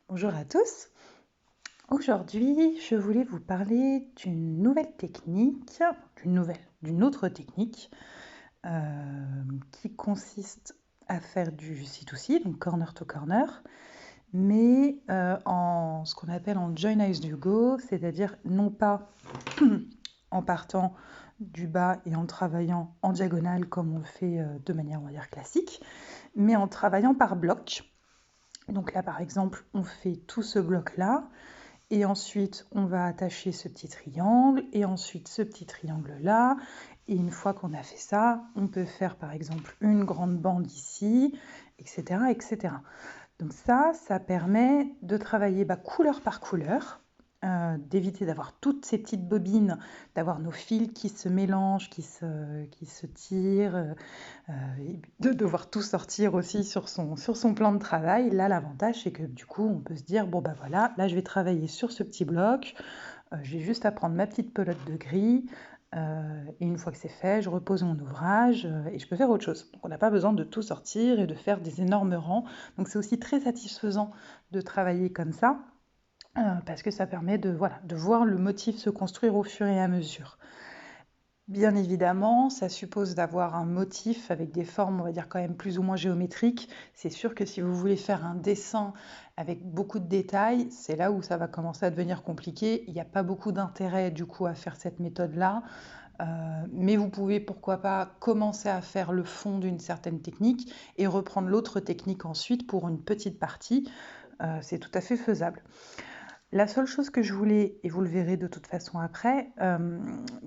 Bonjour à tous. Aujourd'hui, je voulais vous parler d'une nouvelle technique, d'une autre technique qui consiste à faire du C2C, donc corner to corner, mais en ce qu'on appelle en join as you go, c'est-à-dire non pas en partant du bas et en travaillant en diagonale comme on le fait de manière, on va dire, classique, mais en travaillant par bloc. Donc là, par exemple, on fait tout ce bloc-là, et ensuite on va attacher ce petit triangle, et ensuite ce petit triangle-là, et une fois qu'on a fait ça, on peut faire par exemple une grande bande ici, etc. etc. Donc ça permet de travailler couleur par couleur, d'éviter d'avoir toutes ces petites bobines, d'avoir nos fils qui se mélangent, qui se tirent, et de devoir tout sortir aussi sur son plan de travail. Là, l'avantage, c'est que du coup, on peut se dire, bon ben voilà, là je vais travailler sur ce petit bloc, j'ai juste à prendre ma petite pelote de gris, et une fois que c'est fait, je repose mon ouvrage et je peux faire autre chose. Donc on n'a pas besoin de tout sortir et de faire des énormes rangs. Donc c'est aussi très satisfaisant de travailler comme ça, parce que ça permet de voir le motif se construire au fur et à mesure. Bien évidemment, ça suppose d'avoir un motif avec des formes, on va dire quand même plus ou moins géométriques. C'est sûr que si vous voulez faire un dessin avec beaucoup de détails, c'est là où ça va commencer à devenir compliqué. Il n'y a pas beaucoup d'intérêt du coup à faire cette méthode-là. Mais vous pouvez, pourquoi pas, commencer à faire le fond d'une certaine technique et reprendre l'autre technique ensuite pour une petite partie. C'est tout à fait faisable. La seule chose que je voulais, et vous le verrez de toute façon après,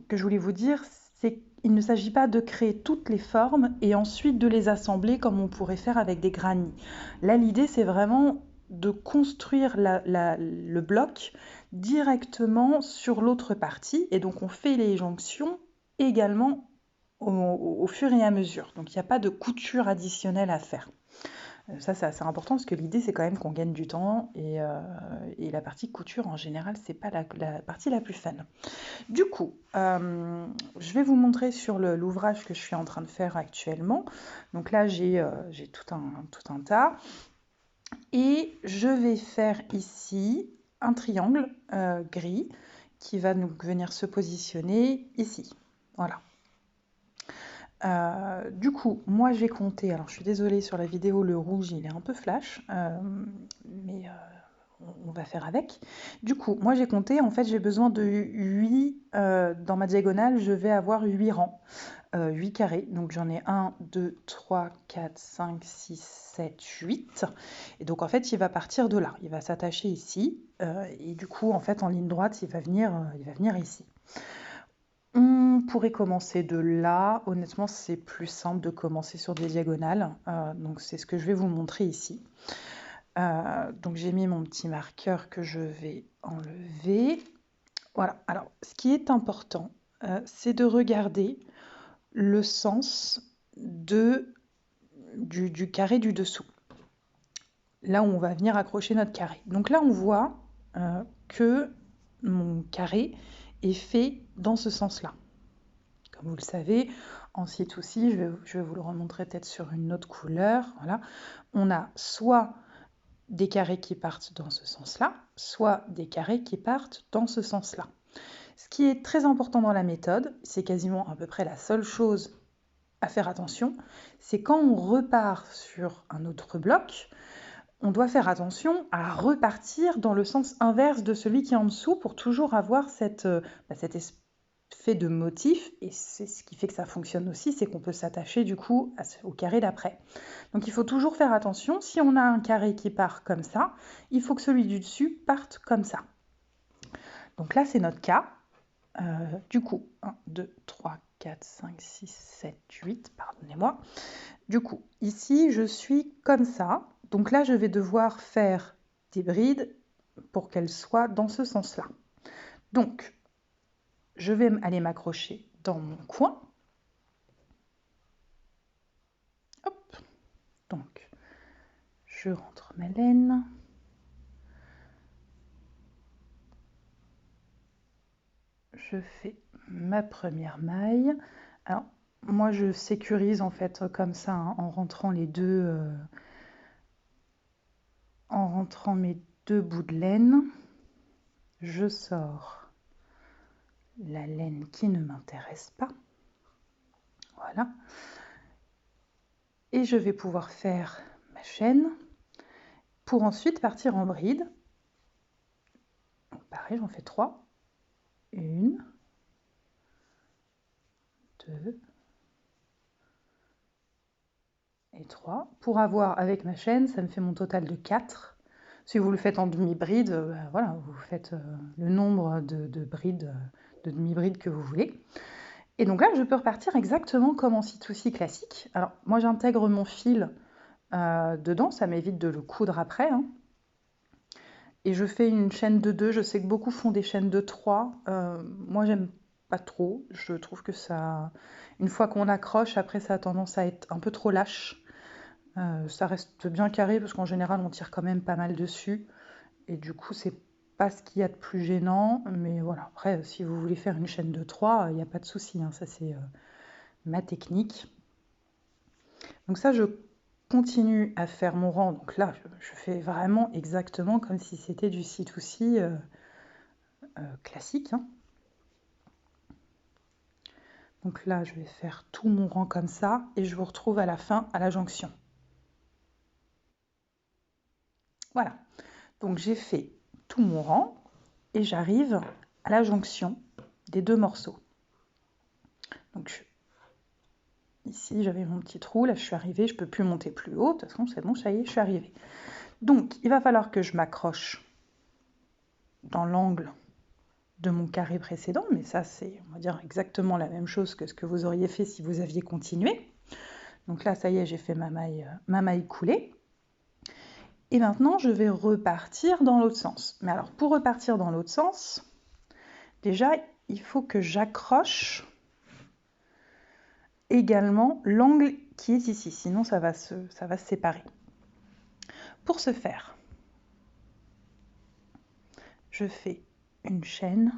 que je voulais vous dire, c'est qu'il ne s'agit pas de créer toutes les formes et ensuite de les assembler comme on pourrait faire avec des granits. Là, l'idée, c'est vraiment de construire le bloc directement sur l'autre partie, et donc on fait les jonctions également au fur et à mesure. Donc il n'y a pas de couture additionnelle à faire. Ça, c'est assez important parce que l'idée, c'est quand même qu'on gagne du temps, et la partie couture, en général, c'est pas la partie la plus fun. Du coup, je vais vous montrer sur l'ouvrage que je suis en train de faire actuellement. Donc là, j'ai tout un tas. Et je vais faire ici un triangle gris qui va donc venir se positionner ici. Voilà. Du coup, moi j'ai compté, alors je suis désolée sur la vidéo, le rouge il est un peu flash, mais on va faire avec. Du coup, moi j'ai compté, en fait j'ai besoin de 8, dans ma diagonale je vais avoir 8 rangs, 8 carrés, donc j'en ai 1, 2, 3, 4, 5, 6, 7, 8, et donc en fait il va partir de là, il va s'attacher ici, et du coup en fait en ligne droite il va venir ici. On pourrait commencer de là. Honnêtement, c'est plus simple de commencer sur des diagonales. Donc, c'est ce que je vais vous montrer ici. Donc, j'ai mis mon petit marqueur que je vais enlever. Voilà. Alors, ce qui est important, c'est de regarder le sens du carré du dessous. Là où on va venir accrocher notre carré. Donc là, on voit que mon carré est fait dans ce sens-là. Comme vous le savez, en C2C, je vais vous le remontrer peut-être sur une autre couleur. Voilà. On a soit des carrés qui partent dans ce sens-là, soit des carrés qui partent dans ce sens-là. Ce qui est très important dans la méthode, c'est quasiment à peu près la seule chose à faire attention, c'est quand on repart sur un autre bloc, on doit faire attention à repartir dans le sens inverse de celui qui est en dessous pour toujours avoir cet effet de motif, et c'est ce qui fait que ça fonctionne aussi, c'est qu'on peut s'attacher du coup au carré d'après. Donc il faut toujours faire attention, si on a un carré qui part comme ça, il faut que celui du dessus parte comme ça. Donc là c'est notre cas. Du coup, 1, 2, 3, 4, 5, 6, 7, 8, pardonnez-moi. Du coup, ici, je suis comme ça. Donc là, je vais devoir faire des brides pour qu'elles soient dans ce sens-là. Donc, je vais aller m'accrocher dans mon coin. Hop. Donc, je rentre ma laine. Je fais ma première maille. Alors, moi, je sécurise en fait comme ça, hein, en rentrant les deux... en rentrant mes 2 bouts de laine. Je sors la laine qui ne m'intéresse pas. Voilà. Et je vais pouvoir faire ma chaîne pour ensuite partir en bride. Donc pareil, j'en fais 3. 1, 2 et 3. Pour avoir, avec ma chaîne, ça me fait mon total de 4. Si vous le faites en demi-bride, voilà, vous faites le nombre de brides, de demi-brides que vous voulez. Et donc là, je peux repartir exactement comme en C2C classique. Alors, moi, j'intègre mon fil dedans, ça m'évite de le coudre après. Hein. Et je fais une chaîne de 2. Je sais que beaucoup font des chaînes de 3. Moi, j'aime pas trop. Je trouve que ça, une fois qu'on accroche, après, ça a tendance à être un peu trop lâche. Ça reste bien carré parce qu'en général, on tire quand même pas mal dessus. Et du coup, c'est pas ce qu'il y a de plus gênant. Mais voilà, après, si vous voulez faire une chaîne de 3, il n'y a pas de souci. Hein. Ça, c'est ma technique. Donc ça, je continue à faire mon rang. Donc là, je fais vraiment exactement comme si c'était du C2C classique. Hein. Donc là, je vais faire tout mon rang comme ça et je vous retrouve à la fin à la jonction. Voilà. Donc j'ai fait tout mon rang et j'arrive à la jonction des 2 morceaux. Donc ici, j'avais mon petit trou. Là, je suis arrivée. Je ne peux plus monter plus haut. De toute façon, c'est bon, ça y est, je suis arrivée. Donc, il va falloir que je m'accroche dans l'angle de mon carré précédent, mais ça c'est, on va dire, exactement la même chose que ce que vous auriez fait si vous aviez continué. Donc là, ça y est, j'ai fait ma maille coulée. Et maintenant, je vais repartir dans l'autre sens. Mais alors, pour repartir dans l'autre sens, déjà, il faut que j'accroche également l'angle qui est ici, sinon ça va se séparer. Pour ce faire, je fais une chaîne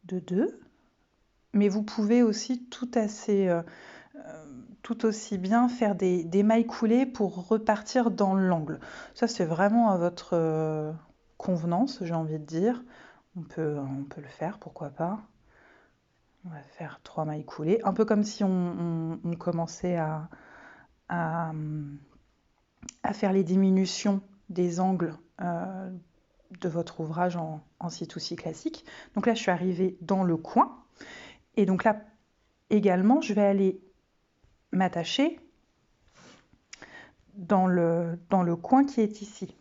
de 2, mais vous pouvez aussi tout aussi bien faire des mailles coulées pour repartir dans l'angle. Ça, c'est vraiment à votre convenance, j'ai envie de dire. On peut le faire, pourquoi pas. On va faire 3 mailles coulées, un peu comme si on commençait à faire les diminutions des angles de votre ouvrage en C2C classique. Donc là, je suis arrivée dans le coin. Et donc là, également, je vais aller m'attacher dans le coin qui est ici,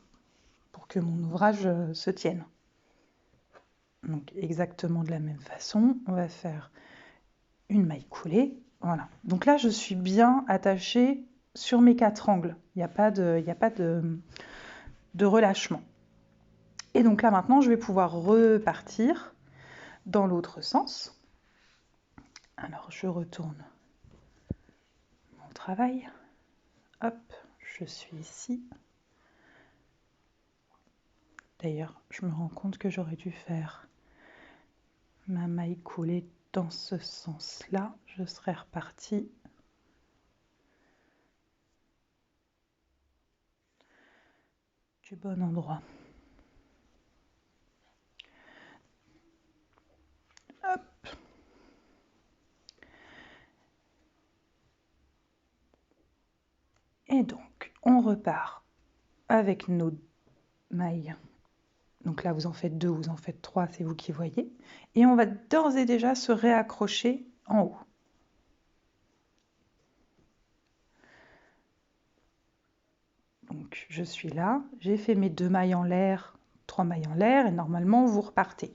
pour que mon ouvrage se tienne. Donc exactement de la même façon, on va faire une maille coulée. Voilà. Donc là, je suis bien attachée sur mes 4 angles. Il n'y a pas de relâchement. Et donc là, maintenant, je vais pouvoir repartir dans l'autre sens. Alors, je retourne mon travail. Hop, je suis ici. D'ailleurs, je me rends compte que j'aurais dû faire ma maille coulée dans ce sens-là. Je serais repartie du bon endroit. Hop. Et donc, on repart avec nos mailles. Donc là, vous en faites 2, vous en faites 3, c'est vous qui voyez. Et on va d'ores et déjà se réaccrocher en haut. Donc je suis là, j'ai fait mes 2 mailles en l'air, 3 mailles en l'air, et normalement vous repartez.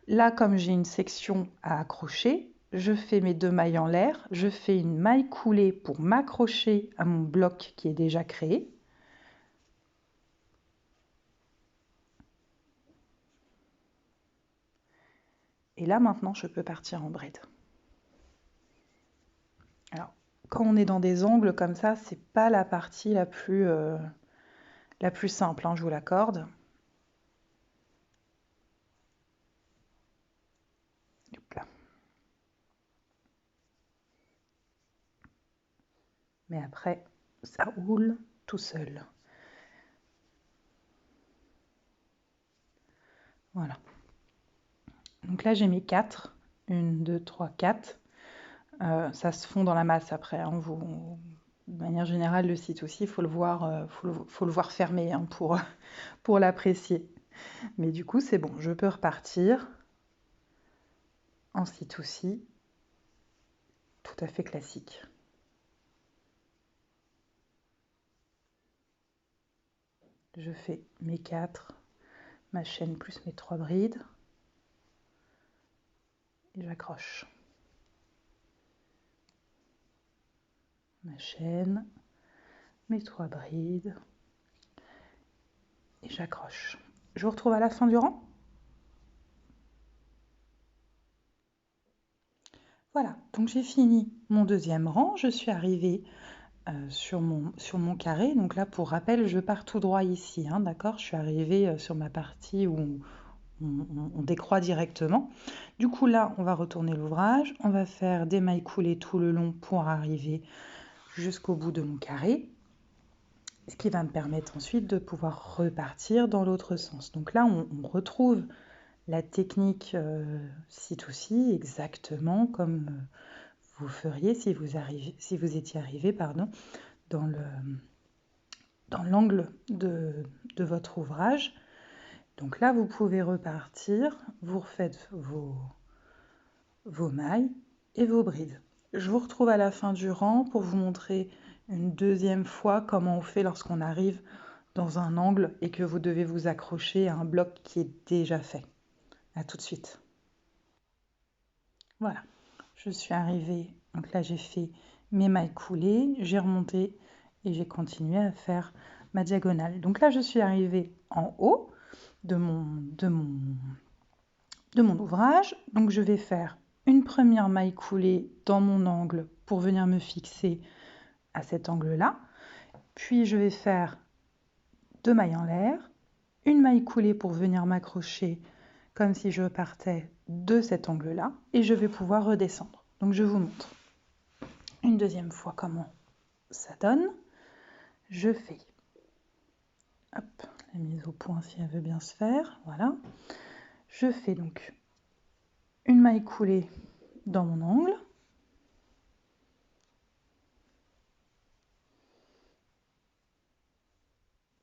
Là, comme j'ai une section à accrocher, je fais mes 2 mailles en l'air, je fais une maille coulée pour m'accrocher à mon bloc qui est déjà créé. Et là, maintenant, je peux partir en bride. Alors, quand on est dans des angles comme ça, c'est pas la partie la plus simple, hein, je vous l'accorde. Mais après, ça roule tout seul. Voilà. Donc là, j'ai mes 4. 1, 2, 3, 4. Ça se fond dans la masse après, hein. De manière générale, le site aussi, il faut le voir, faut le voir fermé, hein, pour l'apprécier. Mais du coup, c'est bon, je peux repartir en site aussi, tout à fait classique. Je fais mes 4, ma chaîne plus mes 3 brides, et j'accroche. Ma chaîne, mes 3 brides, et j'accroche. Je vous retrouve à la fin du rang. Voilà, donc j'ai fini mon deuxième rang, je suis arrivée sur mon carré. Donc là, pour rappel, je pars tout droit ici, hein, d'accord? Je suis arrivée sur ma partie où on décroît directement. Du coup, là, on va retourner l'ouvrage, on va faire des mailles coulées tout le long pour arriver jusqu'au bout de mon carré, ce qui va me permettre ensuite de pouvoir repartir dans l'autre sens. Donc là, on retrouve la technique ci-to-ci exactement comme vous feriez si vous étiez arrivé, pardon, dans l'angle de votre ouvrage. Donc là, vous pouvez repartir, vous refaites vos mailles et vos brides. Je vous retrouve à la fin du rang pour vous montrer une deuxième fois comment on fait lorsqu'on arrive dans un angle et que vous devez vous accrocher à un bloc qui est déjà fait. À tout de suite. Voilà, je suis arrivée, donc là j'ai fait mes mailles coulées, j'ai remonté et j'ai continué à faire ma diagonale. Donc là je suis arrivée en haut de mon ouvrage, donc je vais faire une première maille coulée dans mon angle pour venir me fixer à cet angle-là, puis je vais faire 2 mailles en l'air, une maille coulée pour venir m'accrocher comme si je partais de cet angle-là, et je vais pouvoir redescendre. Donc je vous montre une deuxième fois comment ça donne. Je fais, hop, la mise au point si elle veut bien se faire, voilà. Je fais donc une maille coulée dans mon angle,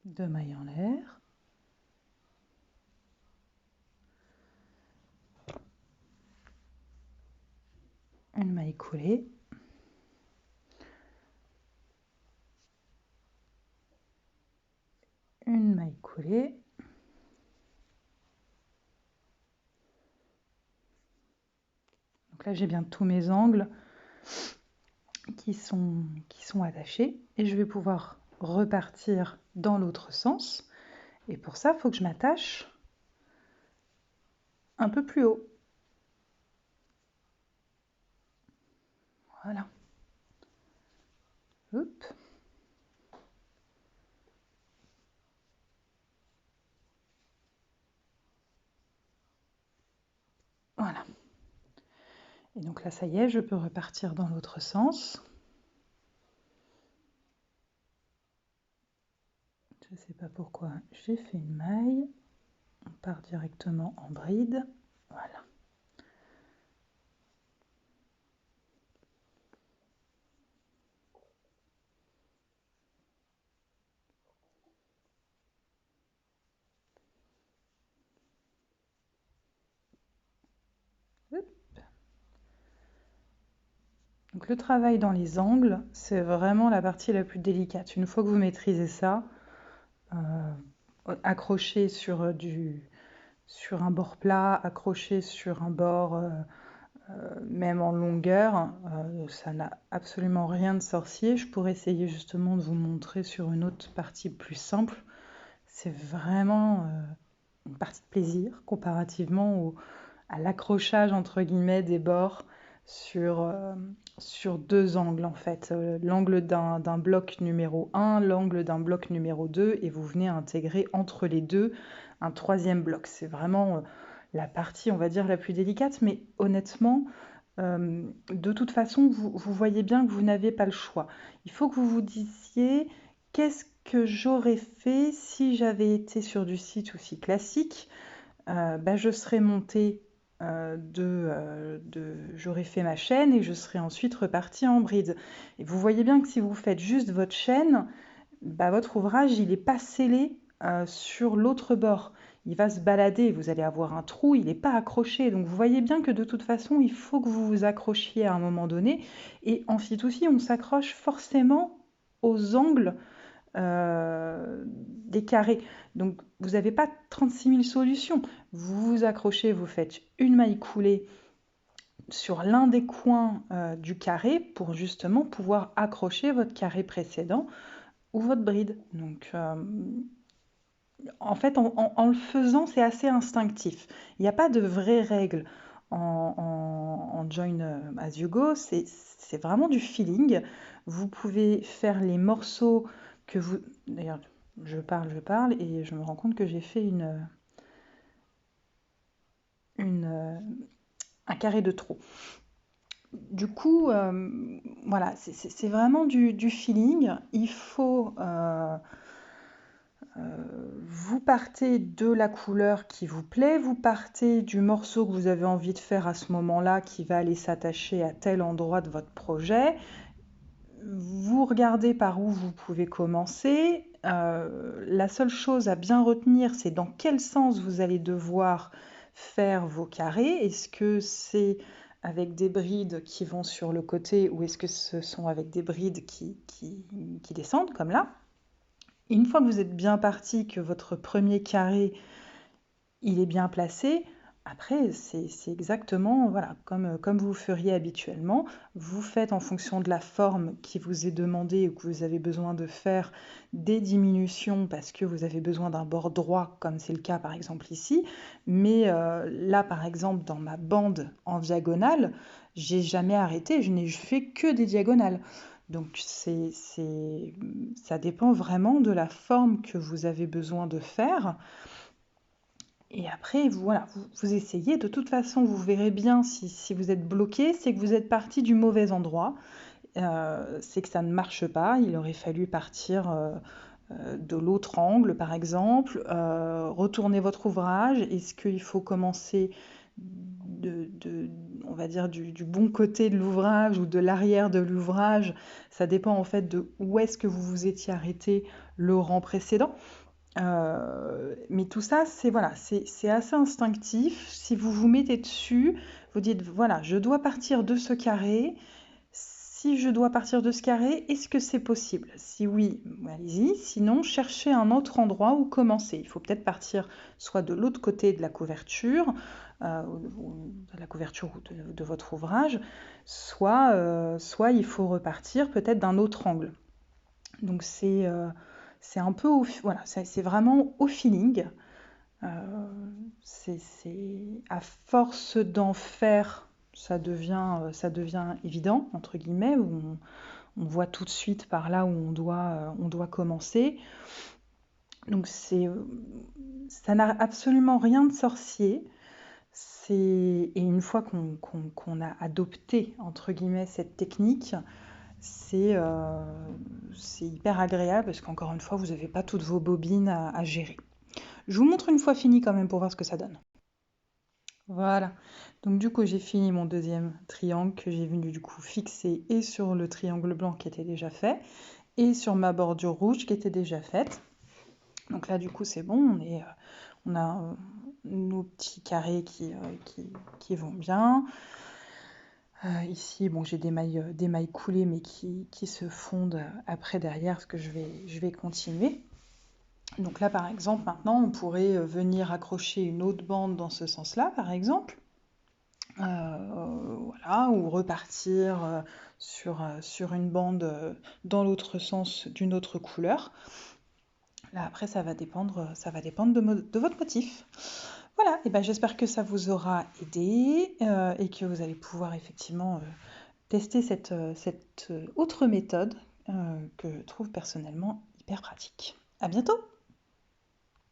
deux mailles en l'air, une maille coulée, une maille coulée, donc là j'ai bien tous mes angles qui sont attachés et je vais pouvoir repartir dans l'autre sens, et pour ça il faut que je m'attache un peu plus haut. Voilà. Hop. Voilà. Et donc là, ça y est, je peux repartir dans l'autre sens. Je ne sais pas pourquoi j'ai fait une maille. On part directement en bride. Voilà. Hop. Donc le travail dans les angles, c'est vraiment la partie la plus délicate. Une fois que vous maîtrisez ça, accrocher sur un bord plat, accrocher sur un bord même en longueur, ça n'a absolument rien de sorcier. Je pourrais essayer justement de vous montrer sur une autre partie plus simple. C'est vraiment une partie de plaisir comparativement à l'accrochage entre guillemets des bords sur deux angles en fait. L'angle d'un bloc numéro 1, l'angle d'un bloc numéro 2, et vous venez intégrer entre les deux un troisième bloc. C'est vraiment la partie, on va dire, la plus délicate, mais honnêtement, de toute façon, vous voyez bien que vous n'avez pas le choix. Il faut que vous vous disiez, qu'est-ce que j'aurais fait si j'avais été sur du site aussi classique? je serai montée, j'aurai fait ma chaîne et je serai ensuite repartie en bride. Et vous voyez bien que si vous faites juste votre chaîne, votre ouvrage, il n'est pas scellé sur l'autre bord. Il va se balader, vous allez avoir un trou, il n'est pas accroché. Donc vous voyez bien que de toute façon, il faut que vous vous accrochiez à un moment donné. Et en fitoussi, on s'accroche forcément aux angles des carrés. Donc vous n'avez pas 36 000 solutions. Vous vous accrochez, vous faites une maille coulée sur l'un des coins du carré pour justement pouvoir accrocher votre carré précédent ou votre bride. Donc en fait, en le faisant, c'est assez instinctif. Il n'y a pas de vraies règles en Join as you go, c'est vraiment du feeling. Vous pouvez faire les morceaux que vous... D'ailleurs, je parle, et je me rends compte que j'ai fait un carré de trop. Du coup, voilà, c'est vraiment du feeling. Il faut... vous partez de la couleur qui vous plaît, vous partez du morceau que vous avez envie de faire à ce moment-là qui va aller s'attacher à tel endroit de votre projet. Vous regardez par où vous pouvez commencer. La seule chose à bien retenir, c'est dans quel sens vous allez devoir faire vos carrés. Est-ce que c'est avec des brides qui vont sur le côté ou est-ce que ce sont avec des brides qui descendent comme là? Une fois que vous êtes bien parti, que votre premier carré il est bien placé, après c'est exactement voilà, comme vous feriez habituellement. Vous faites en fonction de la forme qui vous est demandée ou que vous avez besoin de faire des diminutions parce que vous avez besoin d'un bord droit, comme c'est le cas par exemple ici. Mais là par exemple dans ma bande en diagonale, j'ai jamais arrêté, je n'ai fait que des diagonales. Donc ça dépend vraiment de la forme que vous avez besoin de faire. Et après, voilà, vous essayez. De toute façon, vous verrez bien si vous êtes bloqué, c'est que vous êtes parti du mauvais endroit. C'est que ça ne marche pas. Il aurait fallu partir de l'autre angle, par exemple. Retourner votre ouvrage. Est-ce qu'il faut commencer on va dire, du bon côté de l'ouvrage ou de l'arrière de l'ouvrage? Ça dépend en fait de où est-ce que vous vous étiez arrêté le rang précédent. Mais tout ça, voilà, c'est assez instinctif. Si vous vous mettez dessus, vous dites, voilà, je dois partir de ce carré. Si je dois partir de ce carré, est-ce que c'est possible? Si oui, allez-y. Sinon, cherchez un autre endroit où commencer. Il faut peut-être partir soit de l'autre côté de la couverture, de la couverture ou de votre ouvrage, soit il faut repartir peut-être d'un autre angle. Donc c'est un peu, voilà, c'est vraiment au feeling. C'est à force d'en faire, ça devient évident, entre guillemets, où on voit tout de suite par là où on doit commencer. Donc ça n'a absolument rien de sorcier. Et une fois qu'on a adopté, entre guillemets, cette technique, c'est hyper agréable parce qu'encore une fois, vous n'avez pas toutes vos bobines à gérer. Je vous montre une fois fini quand même pour voir ce que ça donne. Voilà. Donc du coup, j'ai fini mon deuxième triangle que j'ai venu du coup fixer et sur le triangle blanc qui était déjà fait et sur ma bordure rouge qui était déjà faite. Donc là, du coup, c'est bon. On a nos petits carrés qui vont bien. Ici, bon, j'ai des mailles coulées mais qui se fondent après derrière parce que je vais continuer. Donc là, par exemple, maintenant, on pourrait venir accrocher une autre bande dans ce sens-là, par exemple. Voilà, ou repartir sur une bande dans l'autre sens d'une autre couleur. Là, après, ça va dépendre de votre motif. Voilà, et ben, j'espère que ça vous aura aidé et que vous allez pouvoir effectivement tester cette autre méthode que je trouve personnellement hyper pratique. À bientôt!